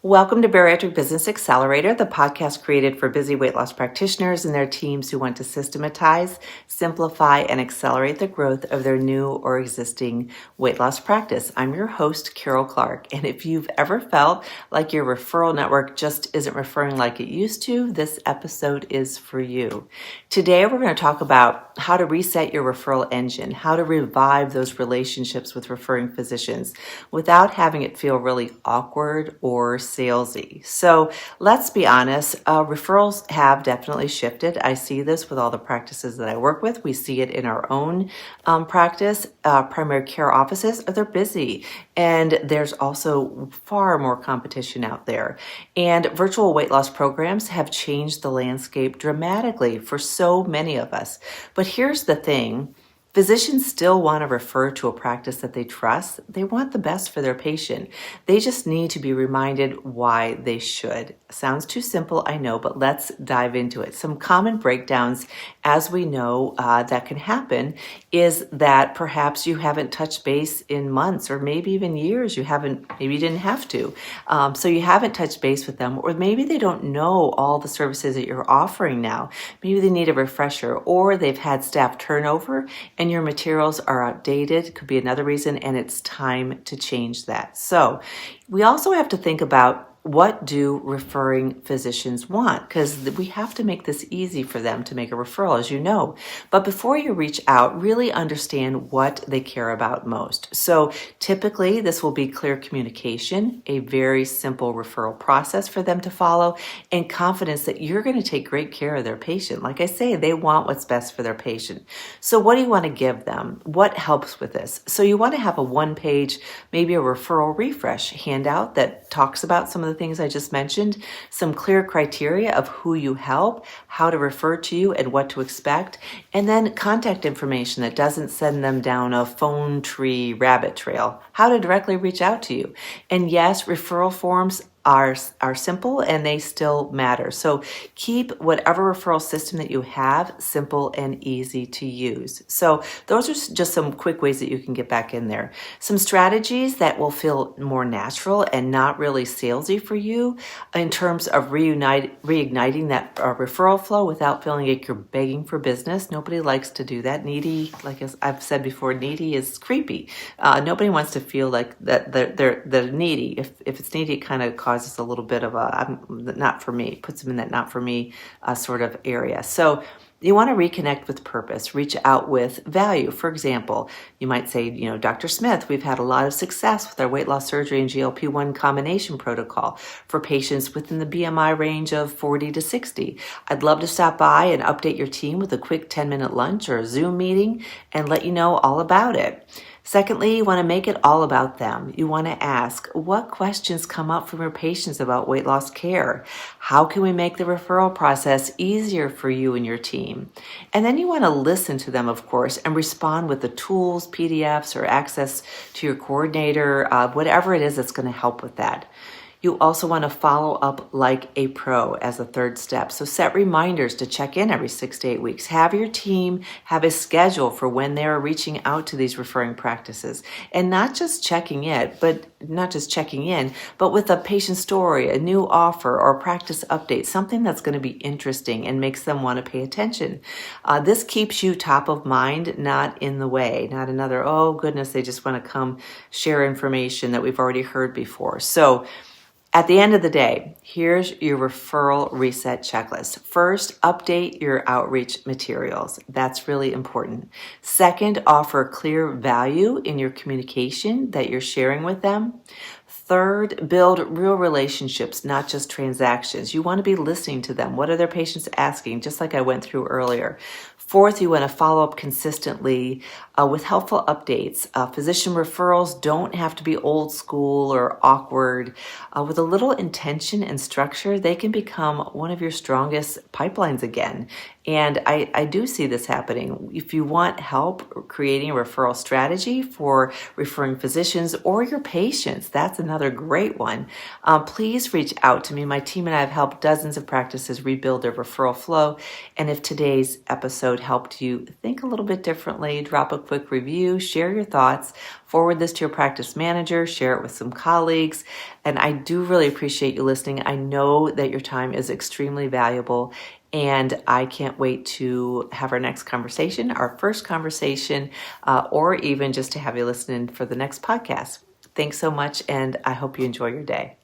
Welcome to Bariatric Business Accelerator, the podcast created for busy weight loss practitioners and their teams who want to systematize, simplify, and accelerate the growth of their new or existing weight loss practice. I'm your host, Karol Clark, and if you've ever felt like your referral network just isn't referring like it used to, this episode is for you. Today, we're going to talk about how to reset your referral engine, how to revive those relationships with referring physicians without having it feel really awkward or salesy. So let's be honest, referrals have definitely shifted. I see this with all the practices that I work with. We see it in our own practice. Primary care offices, they're busy, and there's also far more competition out there. And virtual weight loss programs have changed the landscape dramatically for so many of us. But here's the thing. Physicians still want to refer to a practice that they trust. They want the best for their patient. They just need to be reminded why they should. Sounds too simple, I know, but let's dive into it. Some common breakdowns, as we know, that can happen is that perhaps you haven't touched base in months or maybe even years. Maybe you didn't have to. So you haven't touched base with them, or maybe they don't know all the services that you're offering now. Maybe they need a refresher, or they've had staff turnover and your materials are outdated, could be another reason, and it's time to change that. So we also have to think about, what do referring physicians want? Because we have to make this easy for them to make a referral, as you know. But before you reach out, really understand what they care about most. So typically, this will be clear communication, a very simple referral process for them to follow, and confidence that you're going to take great care of their patient. Like I say, they want what's best for their patient. So what do you want to give them? What helps with this? So you want to have a one-page, maybe a referral refresh handout that talks about some of the things I just mentioned, some clear criteria of who you help, how to refer to you, and what to expect, and then contact information that doesn't send them down a phone tree rabbit trail, how to directly reach out to you. And yes, referral forms are simple and they still matter. So keep whatever referral system that you have simple and easy to use. So those are just some quick ways that you can get back in there. Some strategies that will feel more natural and not really salesy for you in terms of reigniting that referral flow without feeling like you're begging for business. Nobody likes to do that. Needy, like as I've said before, needy is creepy. Nobody wants to feel like that they're needy. If it's needy, it kind of causes a little bit of not for me, puts them in that not for me sort of area. So you want to reconnect with purpose, reach out with value. For example, you might say, Dr. Smith, we've had a lot of success with our weight loss surgery and GLP-1 combination protocol for patients within the BMI range of 40 to 60. I'd love to stop by and update your team with a quick 10-minute lunch or a Zoom meeting and let you know all about it. Secondly, you want to make it all about them. You want to ask, what questions come up from your patients about weight loss care? How can we make the referral process easier for you and your team? And then you want to listen to them, of course, and respond with the tools, PDFs, or access to your coordinator, whatever it is that's going to help with that. You also want to follow up like a pro as a third step. So set reminders to check in every 6 to 8 weeks. Have your team have a schedule for when they're reaching out to these referring practices, and not just checking in, but with a patient story, a new offer, or practice update, something that's going to be interesting and makes them want to pay attention. This keeps you top of mind, not in the way, not another, oh goodness, they just want to come share information that we've already heard before. So at the end of the day, here's your referral reset checklist. First, update your outreach materials. That's really important. Second, offer clear value in your communication that you're sharing with them. Third, build real relationships, not just transactions. You want to be listening to them. What are their patients asking? Just like I went through earlier. Fourth, you want to follow up consistently with helpful updates. Physician referrals don't have to be old school or awkward. With a little intention and structure, they can become one of your strongest pipelines again. And I do see this happening. If you want help creating a referral strategy for referring physicians or your patients, that's another great one. Please reach out to me. My team and I have helped dozens of practices rebuild their referral flow. And if today's episode episode helped you think a little bit differently, drop a quick review, share your thoughts, forward this to your practice manager, share it with some colleagues. And I do really appreciate you listening. I know that your time is extremely valuable, and I can't wait to have our next conversation, our first conversation, or even just to have you listen in for the next podcast. Thanks so much, and I hope you enjoy your day.